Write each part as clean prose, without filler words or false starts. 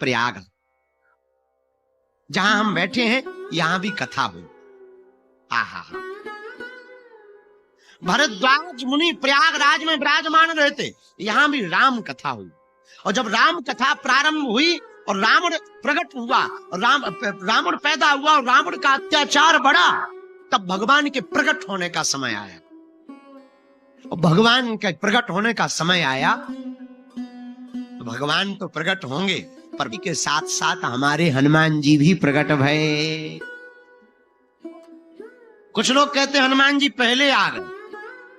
प्रयाग, जहां हम बैठे हैं यहां भी कथा हुई। आहा, भरद्वाज मुनि प्रयागराज में विराजमान रहते, यहां भी राम कथा हुई। और जब राम कथा प्रारंभ हुई और रावण प्रकट हुआ, रावण पैदा हुआ और रावण का अत्याचार बढ़ा, तब भगवान के प्रकट होने का समय आया। और भगवान के प्रकट होने का समय आया, भगवान तो प्रकट होंगे, पर के साथ साथ हमारे हनुमान जी भी प्रकट भये। कुछ लोग कहते हैं हनुमान जी पहले आ गए,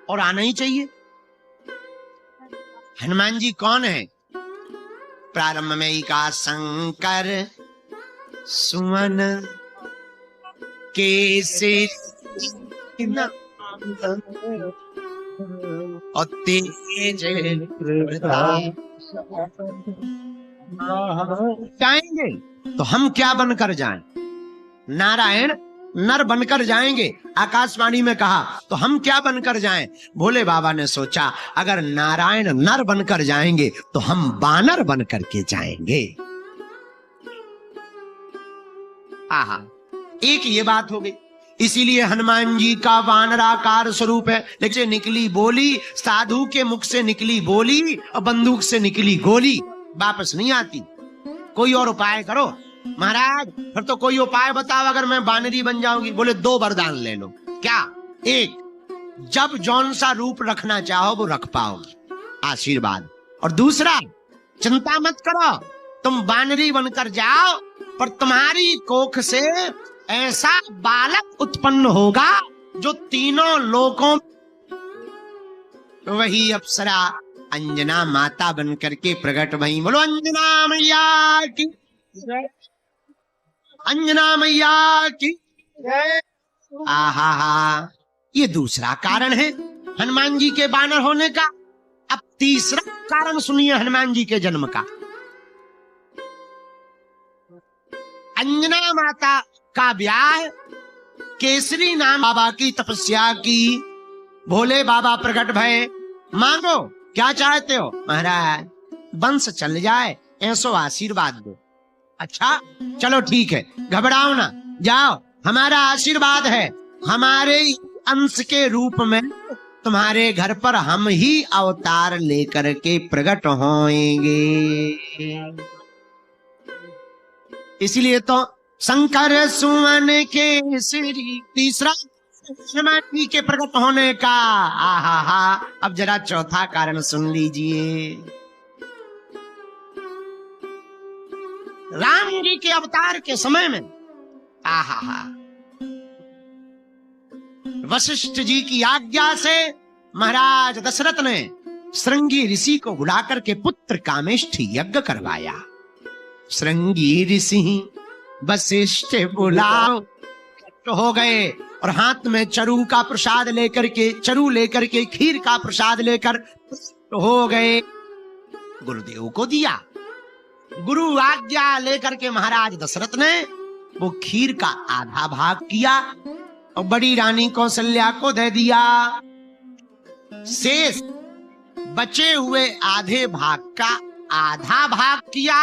और आना ही चाहिए। हनुमान जी कौन है? प्रारंभ में ही का शंकर सुमन केसरी और तेज जाएंगे तो हम क्या बनकर जाएं? नारायण नर बनकर जाएंगे। आकाशवाणी में कहा तो हम क्या बनकर जाएं? भोले बाबा ने सोचा अगर नारायण नर बनकर जाएंगे तो हम बानर बनकर के जाएंगे। आहा, एक ये बात हो गई। इसीलिए हनुमान जी का वानराकार स्वरूप है। देखिए, निकली बोली, साधु के मुख से निकली बोली और बंदूक से निकली गोली वापस नहीं आती। कोई और उपाय करो। महाराज फिर तो कोई उपाय बताओ, अगर मैं बानरी बन जाऊंगी। बोले 2 वरदान ले लो। क्या? एक, जब जौन सा रूप रखना चाहो वो रख पाओगी, आशीर्वाद। और दूसरा, चिंता मत करो, तुम बानरी बनकर जाओ, पर तुम्हारी कोख से ऐसा बालक उत्पन्न होगा जो तीनों लोकों, वही अप्सरा अंजना माता बनकर के प्रकट भई। बोलो अंजना मैया की, अंजना मैया की। आहा, ये दूसरा कारण है हनुमान जी के बानर होने का। अब तीसरा कारण सुनिए हनुमान जी के जन्म का। अंजना माता का ब्याह केसरी नाम बाबा की तपस्या की। भोले बाबा प्रकट भये। मांगो क्या चाहते हो? महाराज वंश चल जाए, ऐसो आशीर्वाद दो। अच्छा चलो ठीक है, घबराओ ना, जाओ, हमारा आशीर्वाद है, हमारे अंश के रूप में तुम्हारे घर पर हम ही अवतार लेकर के प्रकट होंगे। इसलिए तो शंकर सुमन केसरी, तीसरा हनुमान जी के प्रकट होने का। आहा, अब जरा चौथा कारण सुन लीजिए। राम जी के अवतार के समय में आहा, वशिष्ठ जी की आज्ञा से महाराज दशरथ ने श्रृंगी ऋषि को बुलाकर के पुत्र कामेष्ठी यज्ञ करवाया। श्रृंगी ऋषि वशिष्ठ बुलाओ तो हो गए, और हाथ में चरू का प्रसाद लेकर के, चरू लेकर के खीर का प्रसाद लेकर तो हो गए। गुरुदेव को दिया। गुरु आज्ञा लेकर के महाराज दशरथ ने वो खीर का आधा भाग किया और बड़ी रानी कौशल्या को दे दिया। शेष बचे हुए आधे भाग का आधा भाग किया।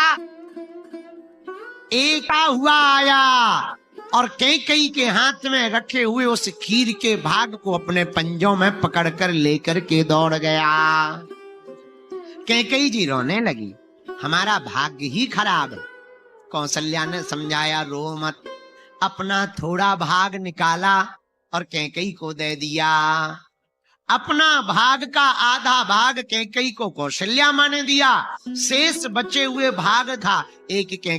एका हुआ आया और कैकेयी के हाथ में रखे हुए उस खीर के भाग को अपने पंजों में पकड़कर लेकर के दौड़ गया। कैकेयी जी रोने लगी, हमारा भाग्य ही खराब है। कौशल्या ने समझाया, रो मत, अपना थोड़ा भाग निकाला और कैकेयी को दे दिया। अपना भाग का आधा भाग कैकेयी को कौशल्या माँ ने दिया। शेष बचे हुए भाग था एक कैकेयी